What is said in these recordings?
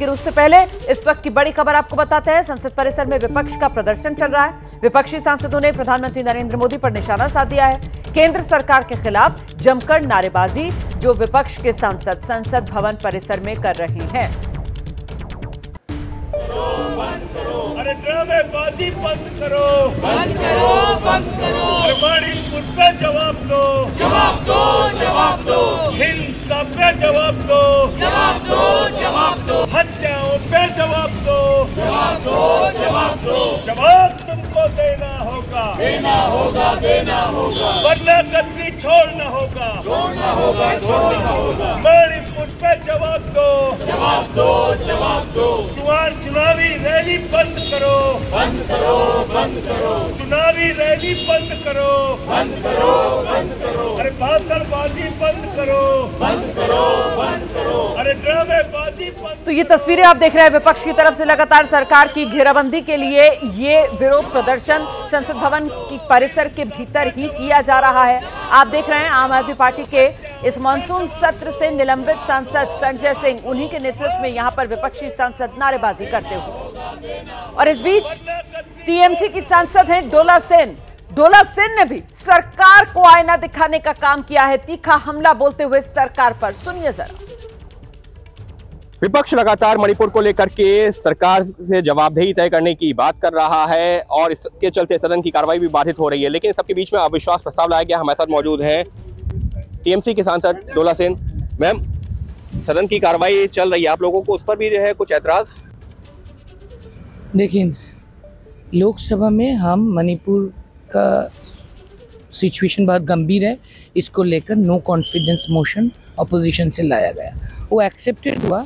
लेकिन उससे पहले इस वक्त की बड़ी खबर आपको बताते हैं। संसद परिसर में विपक्ष का प्रदर्शन चल रहा है। विपक्षी सांसदों ने प्रधानमंत्री नरेंद्र मोदी पर निशाना साध दिया है। केंद्र सरकार के खिलाफ जमकर नारेबाजी जो विपक्ष के सांसद संसद भवन परिसर में कर रहे हैं। अरे ड्रामेबाजी बंद करो, बंद करो, बंद करो। मणिपुर पे जवाब दो, जवाब दो, जवाब दो। हिंसा पे जवाब दो, जवाब दो, जवाब दो। हत्याओं पे जवाब दो, जवाब दो, जवाब दो। जवाब तुमको देना होगा, देना होगा, देना होगा। वरना गद्दी छोड़ना होगा, छोड़ना होगा, छोड़ना होगा। मणिपुर पे जवाब दो, जवाब दो, जवाब दो। चुनावी रैली बंद करो, बंद करो, बंद करो। चुनावी रैली बंद करो, बंद करो, बंद करो। अरे भाषणबाजी बंद करो, बंद करो, बंद करो। अरे ड्रामेबाजी बंद। तो ये तस्वीरें आप देख रहे हैं। विपक्ष की तरफ से लगातार सरकार की घेराबंदी के लिए ये विरोध प्रदर्शन संसद भवन की परिसर के भीतर ही किया जा रहा है। आप देख रहे हैं आम आदमी पार्टी के इस मानसून सत्र से निलंबित सांसद संजय सिंह, उन्हीं के नेतृत्व में यहां पर विपक्षी सांसद नारेबाजी करते हुए। और इस बीच टीएमसी की सांसद हैं डोला सेन। डोला सेन ने भी सरकार को आईना दिखाने का काम किया है, तीखा हमला बोलते हुए सरकार पर। सुनिए जरा। विपक्ष लगातार मणिपुर को लेकर के सरकार से जवाबदेही तय करने की बात कर रहा है और इसके चलते सदन की कार्रवाई भी बाधित हो रही है। लेकिन सबके बीच में अविश्वास प्रस्ताव लाया गया। हमारे साथ मौजूद है टीएमसी के सांसद डोला सेन। मैम, सदन की कार्रवाई चल रही है, आप लोगों को उस पर भी जो है कुछ ऐतराज? देखिए, लोकसभा में हम मणिपुर का सिचुएशन बहुत गंभीर है, इसको लेकर नो कॉन्फिडेंस मोशन अपोजिशन से लाया गया। वो एक्सेप्टेड हुआ,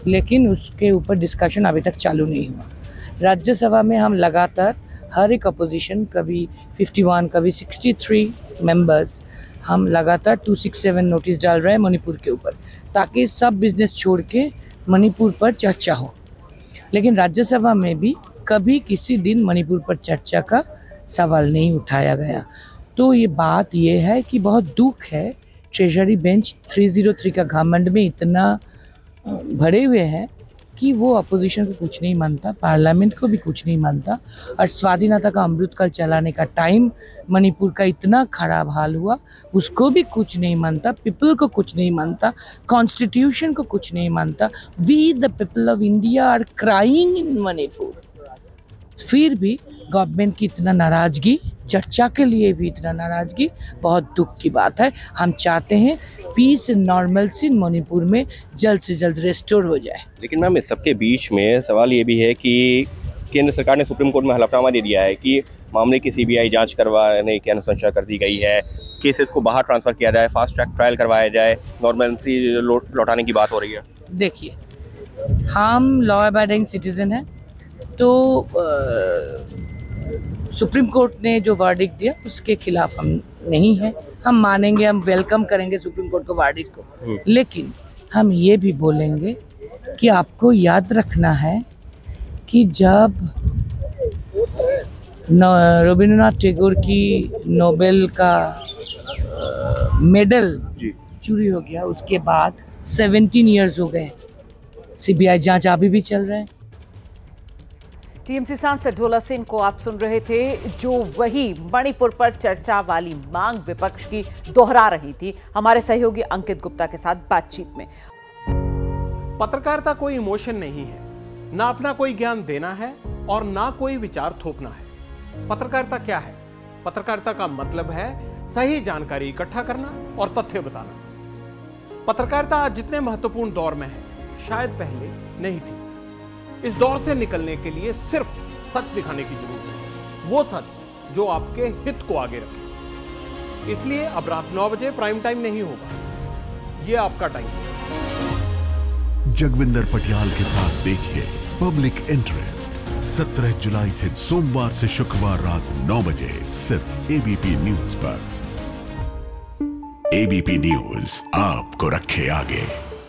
लेकिन उसके ऊपर डिस्कशन अभी तक चालू नहीं हुआ। राज्यसभा में हम लगातार हर एक अपोजिशन, कभी 51, कभी 63 मेंबर्स, हम लगातार 267 नोटिस डाल रहे हैं मणिपुर के ऊपर, ताकि सब बिजनेस छोड़ के मणिपुर पर चर्चा हो। लेकिन राज्यसभा में भी कभी किसी दिन मणिपुर पर चर्चा का सवाल नहीं उठाया गया। तो ये बात ये है कि बहुत दुख है, ट्रेजरी बेंच 303 का घमंड में इतना भरे हुए हैं कि वो अपोजिशन को कुछ नहीं मानता, पार्लियामेंट को भी कुछ नहीं मानता। और स्वाधीनता का अमृतकाल चलाने का टाइम मणिपुर का इतना खराब हाल हुआ, उसको भी कुछ नहीं मानता, पीपल को कुछ नहीं मानता, कॉन्स्टिट्यूशन को कुछ नहीं मानता। We the people of India are crying in Manipur. फिर भी गवर्नमेंट की इतना नाराज़गी, चर्चा के लिए भी इतना नाराज़गी, बहुत दुख की बात है। हम चाहते हैं पीस एंड नॉर्मलसी मणिपुर में जल्द से जल्द रेस्टोर हो जाए। लेकिन मैम, इस सबके बीच में सवाल ये भी है कि केंद्र सरकार ने सुप्रीम कोर्ट में हलफनामा दे दिया है कि मामले की सीबीआई जांच करवाने की अनुशंसा कर दी गई है, केसेस को बाहर ट्रांसफ़र किया जाए, फास्ट ट्रैक ट्रायल करवाया जाए, नॉर्मलसी लौटाने की बात हो रही है। देखिए, हम लॉ अबाइडिंग सिटीजन हैं, तो सुप्रीम कोर्ट ने जो वर्डिक्ट दिया उसके खिलाफ हम नहीं हैं। हम मानेंगे, हम वेलकम करेंगे सुप्रीम कोर्ट को, वर्डिक्ट को। लेकिन हम ये भी बोलेंगे कि आपको याद रखना है कि जब रविंद्रनाथ टैगोर की नोबेल का मेडल चोरी हो गया, उसके बाद 17 इयर्स हो गए, सीबीआई जांच अभी भी चल रहे हैं। टीएमसी सांसद डोला सेन को आप सुन रहे थे, जो वही मणिपुर पर चर्चा वाली मांग विपक्ष की दोहरा रही थी हमारे सहयोगी अंकित गुप्ता के साथ बातचीत में। पत्रकारिता कोई इमोशन नहीं है, ना अपना कोई ज्ञान देना है और ना कोई विचार थोपना है। पत्रकारिता क्या है? पत्रकारिता का मतलब है सही जानकारी इकट्ठा करना और तथ्य बताना। पत्रकारिता आज जितने महत्वपूर्ण दौर में है, शायद पहले नहीं थी। इस दौर से निकलने के लिए सिर्फ सच दिखाने की जरूरत है, वो सच जो आपके हित को आगे रखे। इसलिए अब रात 9 बजे प्राइम टाइम नहीं होगा, ये आपका टाइम है। जगविंदर पटियाल के साथ देखिए पब्लिक इंटरेस्ट 17 जुलाई से सोमवार से शुक्रवार रात 9 बजे सिर्फ एबीपी न्यूज पर। एबीपी न्यूज आपको रखे आगे।